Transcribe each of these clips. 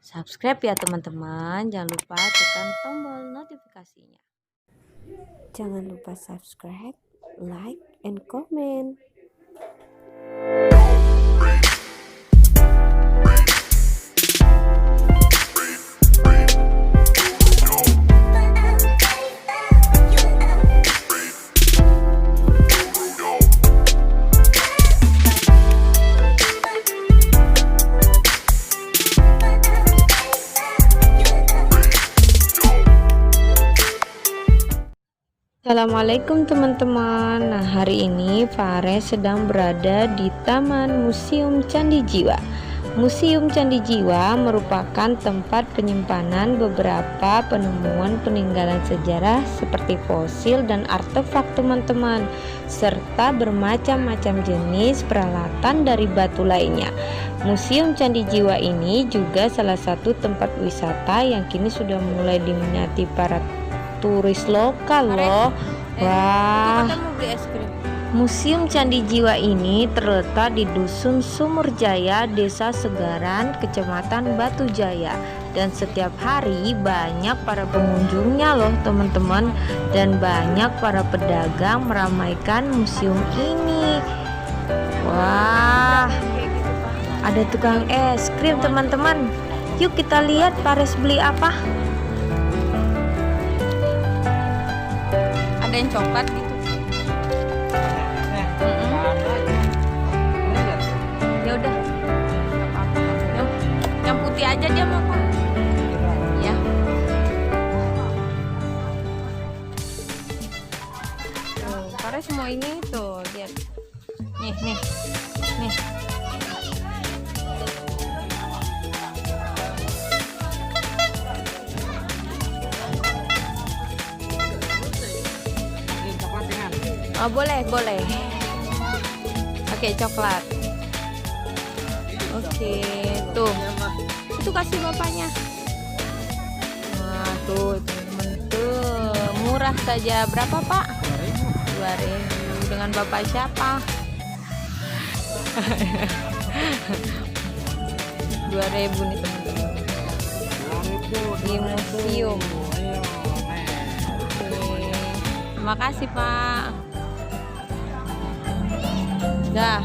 Subscribe ya teman-teman, jangan lupa tekan tombol notifikasinya. Jangan lupa subscribe, like, and comment. Assalamualaikum teman-teman. Nah, hari ini Fares sedang berada di Taman Museum Candi Jiwa. Museum Candi Jiwa merupakan tempat penyimpanan beberapa penemuan peninggalan sejarah seperti fosil dan artefak teman-teman, serta bermacam-macam jenis peralatan dari batu lainnya. Museum Candi Jiwa ini juga salah satu tempat wisata yang kini sudah mulai diminati para turis lokal loh. Wah, Museum Candi Jiwa ini terletak di Dusun Sumurjaya, Desa Segaran, Kecamatan Batu Jaya, dan setiap hari banyak para pengunjungnya loh teman-teman, dan banyak para pedagang meramaikan museum ini. Wah, ada tukang es krim teman-teman. Yuk kita lihat Fares beli apa. Ada yang coklat gitu. Ya udah, nggak apa-apa. Yang putih aja dia mau Pak. Ya. Tuh, Fares mau ini tuh, lihat. Nih. Oh, boleh. Oke, coklat. Oke, tuh. Itu kasih bapaknya. Nah, tuh, temen tuh. Murah saja. Berapa, Pak? 2.000. Dengan bapak siapa? 2.000 nih, teman-teman. Di museum. Oke. Terima kasih, Pak. Dah.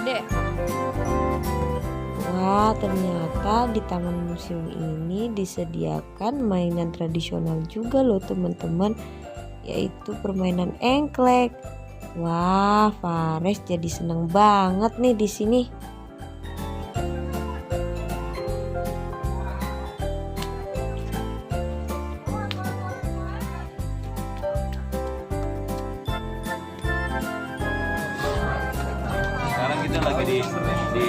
Dek. Wah, ternyata di taman museum ini disediakan mainan tradisional juga loh teman-teman, yaitu permainan engklek. Wah, Fares jadi seneng banget nih di sini. Kita lagi di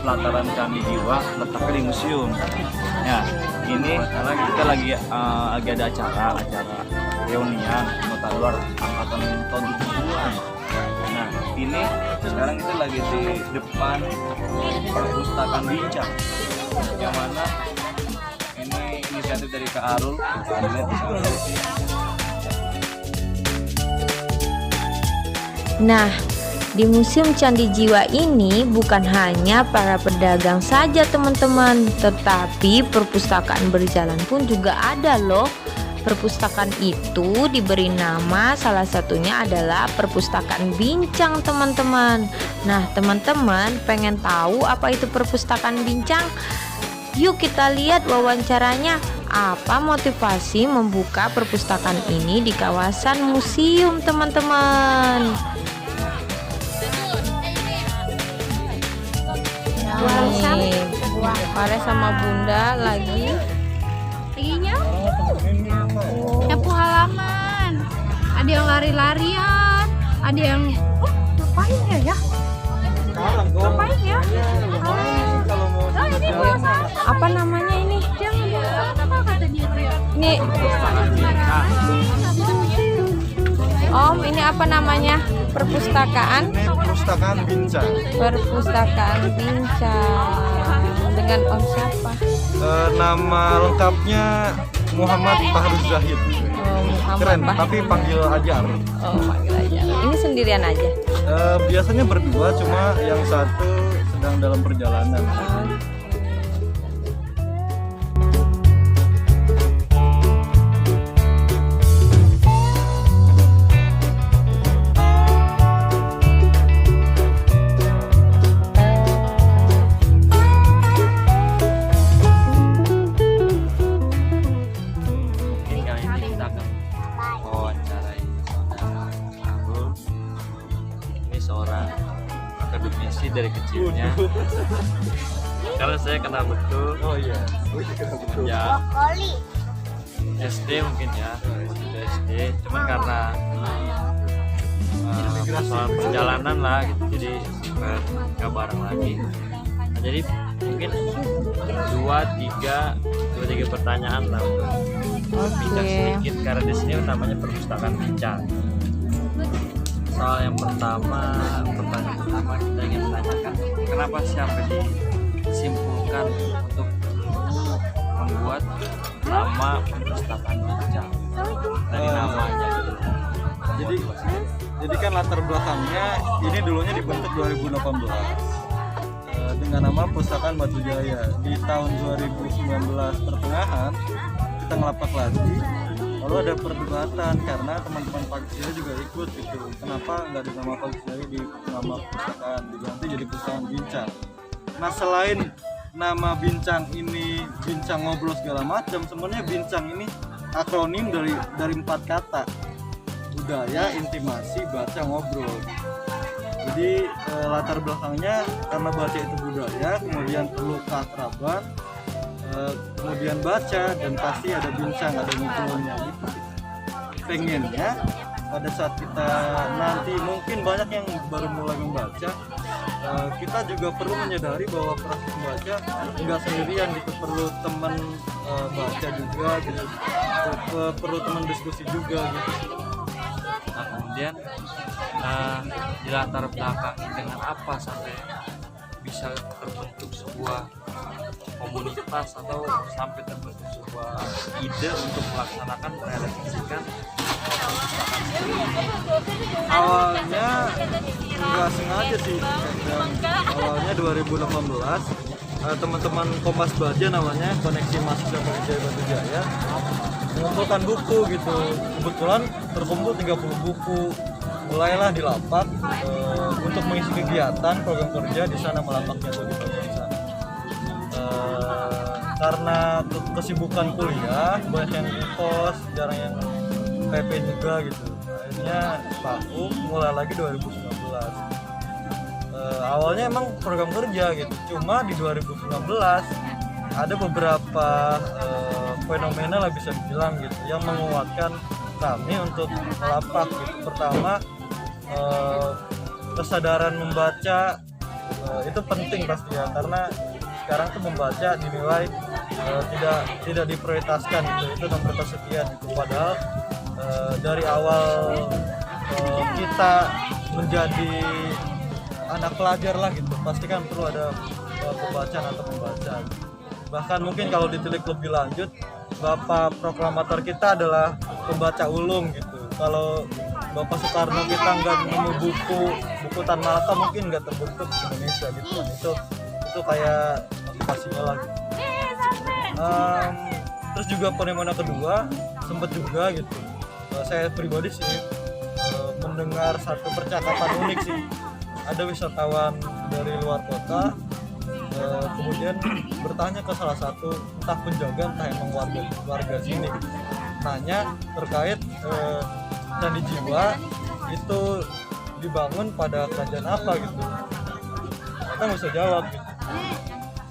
pelataran Candi Jiwa, letaknya di museum. Ya, ini karena kita lagi ada acara reunian anggota luar angkatan tahun 70-an. Nah, ini sekarang kita lagi di depan perpustakaan Bincang, yang mana ini inisiatif dari Kak Arul. Nah, di Museum Candi Jiwa ini bukan hanya para pedagang saja teman-teman, tetapi perpustakaan berjalan pun juga ada loh. Perpustakaan itu diberi nama salah satunya adalah Perpustakaan Bincang teman-teman. Nah, teman-teman pengen tahu apa itu Perpustakaan Bincang? Yuk kita lihat wawancaranya. Apa motivasi membuka perpustakaan ini di kawasan museum teman-teman? Nih, Fares sama Bunda lagi nyapu halaman. ada yang lari-larian, ada yang ngapain ya? Ngapain ya? Ini puasa. Apa namanya ini? Jangan apa kata dia tuh ya? Ini Om, ini apa namanya? Perpustakaan? Ini perpustakaan Bincang. Perpustakaan Bincang. Dengan Om siapa? Nama lengkapnya Muhammad Fahruz Zahid. Oh, Muhammad Keren, Bah- tapi panggil Ajar. Oh, panggil aja. Ini sendirian aja. Biasanya berdua, cuma yang satu sedang dalam perjalanan. Ini kali ini kita akan mewawancarai saudara Abul. Ini seorang akademisi dari kecilnya. Karena saya kenal betul. Oh iya. Ya SD mungkin ya, sudah SD. Cuman karena persoalan perjalanan lah gitu, jadi nggak bareng lagi. Nah, jadi mungkin dua tiga pertanyaan lah untuk bincang sedikit, karena di sini namanya perpustakaan bincang. Soal yang pertanyaan pertama kita ingin menanyakan, kenapa siapa disimpulkan untuk membuat nama perpustakaan bincang dari namanya gitu. Jadi kan latar belakangnya ini dulunya dibentuk 2018 dengan nama Perpustakaan Batu Jaya. Di tahun 2019 pertengahan kita ngelapak lagi, lalu ada perdebatan karena teman-teman Pagi Jaya juga ikut gitu. Kenapa nggak di nama Pagi Jaya di nama perpustakaan, diganti jadi Perpustakaan Bincang. Nah, selain nama Bincang ini bincang ngobrol segala macam, sebenarnya Bincang ini akronim dari 4 kata: budaya, intimasi, baca, ngobrol. Jadi latar belakangnya karena baca itu budaya, kemudian perlu keakraban, kemudian baca, dan pasti ada bincang, ada ngobrolnya gitu. Pengennya pada saat kita nanti mungkin banyak yang baru mulai membaca, kita juga perlu menyadari bahwa proses membaca nggak sendirian gitu, perlu teman baca juga gitu, perlu teman diskusi juga gitu. Nah, kemudian di latar belakang dengan apa sampai bisa terbentuk sebuah komunitas atau sampai terbentuk sebuah ide untuk melaksanakan merealisasikan perpustakaan ini? Awalnya nggak sengaja sih, awalnya 2018 teman-teman Kompas Baja namanya, Koneksi Mahasiswa Pagijaya Batu Jaya, mengumpulkan buku gitu. Kebetulan terkumpul 30 buku. Mulailah di lapak untuk mengisi kegiatan program kerja di sana, melapaknya tuh di bagian sana. Karena kesibukan kuliah, banyak yang kos, jarang yang PP juga gitu. Akhirnya vakum, mulai lagi 2019. Awalnya emang program kerja gitu, cuma di 2019 ada beberapa fenomena lah bisa dibilang gitu yang menguatkan kami untuk melapak gitu. Pertama, kesadaran membaca itu penting pasti ya, karena sekarang tuh membaca dinilai tidak diprioritaskan gitu, itu nomor kesekian gitu. Padahal dari awal kita menjadi anak pelajar lah gitu, pasti kan perlu ada pembacaan atau membaca. Bahkan mungkin kalau ditilik lebih lanjut, Bapak proklamator kita adalah pembaca ulung gitu. Kalau Bapak Soekarno kita nggak nemu buku Tan Malaka, mungkin nggak terbentuk di Indonesia gitu kan. Itu kayak motivasinya lah gitu. Terus juga fenomena kedua sempat juga gitu, saya pribadi sih mendengar satu percakapan unik sih. Ada wisatawan dari luar kota kemudian bertanya ke salah satu entah penjaga entah emang warga sini gitu. Tanya terkait Candi Jiwa itu dibangun pada kerajaan apa gitu. Mereka nggak bisa jawab gitu.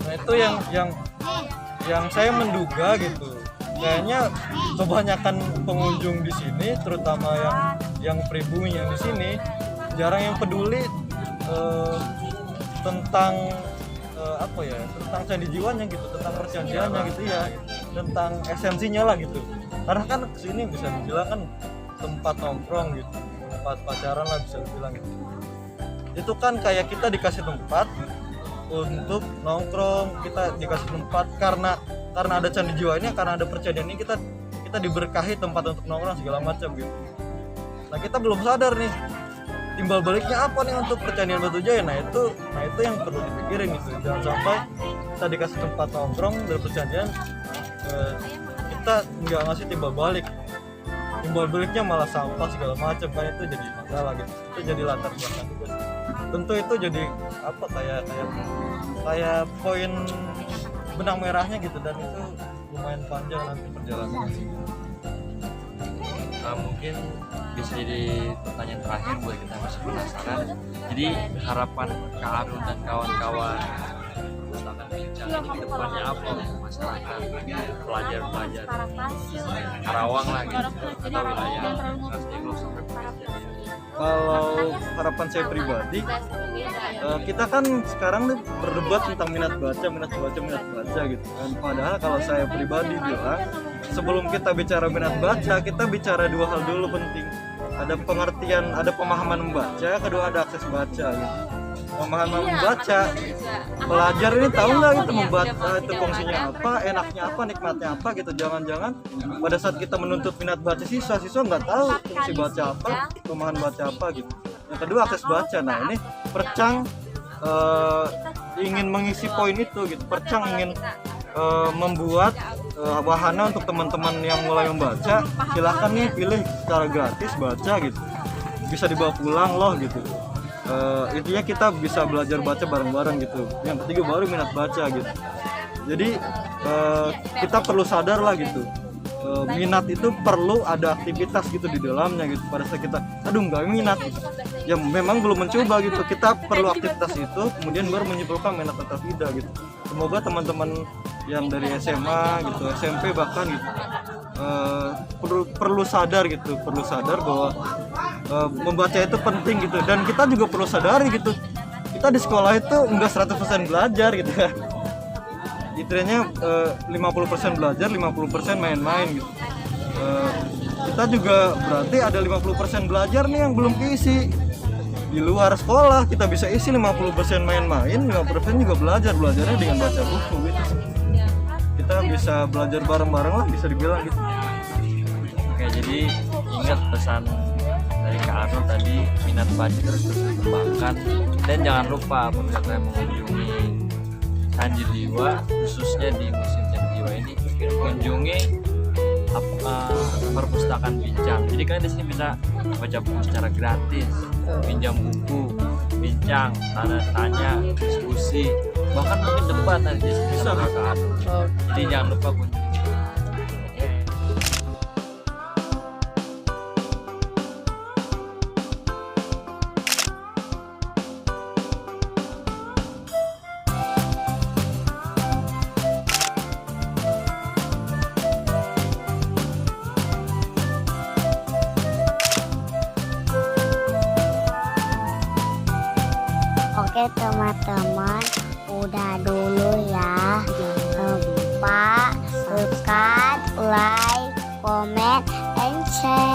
Nah itu yang saya menduga gitu, kayaknya kebanyakan pengunjung di sini, terutama yang pribumi yang di sini, jarang yang peduli tentang apa ya, tentang candi jiwanya gitu, tentang perjanjiannya gitu ya, tentang esensinya lah gitu. Karena kan kesini bisa dibilang kan tempat nongkrong gitu, tempat pacaran lah bisa dibilang gitu. Itu kan kayak kita dikasih tempat untuk nongkrong, kita dikasih tempat karena ada candi jiwa ini, karena ada perjanjian ini, kita diberkahi tempat untuk nongkrong segala macam gitu. Nah kita belum sadar nih timbal baliknya apa nih untuk perjanjian Batu Jaya. Nah itu yang perlu dipikirin gitu. Jangan sampai kita dikasih tempat nongkrong dari perjanjian, kita nggak ngasih timbal baliknya malah sampah segala macam, kan itu jadi masalah gitu. Itu jadi latar belakang juga. Tentu itu jadi apa, kayak poin benang merahnya gitu, dan itu lumayan panjang nanti perjalanannya. Mungkin bisa jadi pertanyaan terakhir buat kita masih penasaran. Jadi harapan Kak Arun dan kawan-kawan perpustakaan Bincang ini ke depannya apa untuk masyarakat, pelajar-pelajar Karawang lah gitu, atau wilayah Nasdeglo sampai Provinsi. Kalau harapan saya pribadi, kita kan sekarang nih berdebat tentang minat baca gitu kan. Padahal kalau saya pribadi bilang, sebelum kita bicara minat baca, kita bicara dua hal dulu penting. Ada pengertian, ada pemahaman membaca, kedua ada akses baca gitu. Pemahaman membaca, pelajar ini tahu nggak gitu membaca itu fungsinya apa, enaknya apa, nikmatnya apa gitu. Jangan-jangan pada saat kita menuntut minat baca siswa nggak tahu fungsi baca apa, pemahaman baca apa gitu. Yang kedua akses baca. Nah ini Percang ingin mengisi poin itu gitu. Percang ingin membuat wahana untuk teman-teman yang mulai membaca, silahkan nih pilih secara gratis baca gitu, bisa dibawa pulang loh gitu. Intinya kita bisa belajar baca bareng-bareng gitu. Yang ketiga baru minat baca gitu. Jadi kita perlu sadar lah gitu, minat itu perlu ada aktivitas gitu di dalamnya gitu. Pada saat kita nggak minat gitu, ya memang belum mencoba gitu, kita perlu aktivitas itu kemudian baru menyimpulkan minat atau tidak gitu. Semoga teman-teman yang dari SMA gitu, SMP bahkan gitu, perlu sadar bahwa membaca itu penting gitu. Dan kita juga perlu sadari gitu, kita di sekolah itu enggak 100% belajar gitu ya. Istilahnya 50% belajar, 50% main-main gitu. Kita juga berarti ada 50% belajar nih yang belum keisi. Di luar sekolah kita bisa isi 50% main-main, 50% juga belajarnya dengan baca buku gitu. Kita bisa belajar bareng-bareng lah, bisa dibilang gitu. Oke, jadi ingat pesan dari Kak Arun tadi, minat baca terus dikembangkan, dan jangan lupa apabila mengunjungi Candi Jiwa, khususnya di Museum Candi Jiwa ini, kunjungi perpustakaan Bincang. Jadi kalian di sini bisa baca buku secara gratis, pinjam buku, bincang, tanya, diskusi, bahkan mungkin debat nanti di sini sama Kak Arun. Jadi jangan lupa kunjungi. Oke teman-teman, udah dulu ya. Jangan lupa subscribe, like, comment, and share.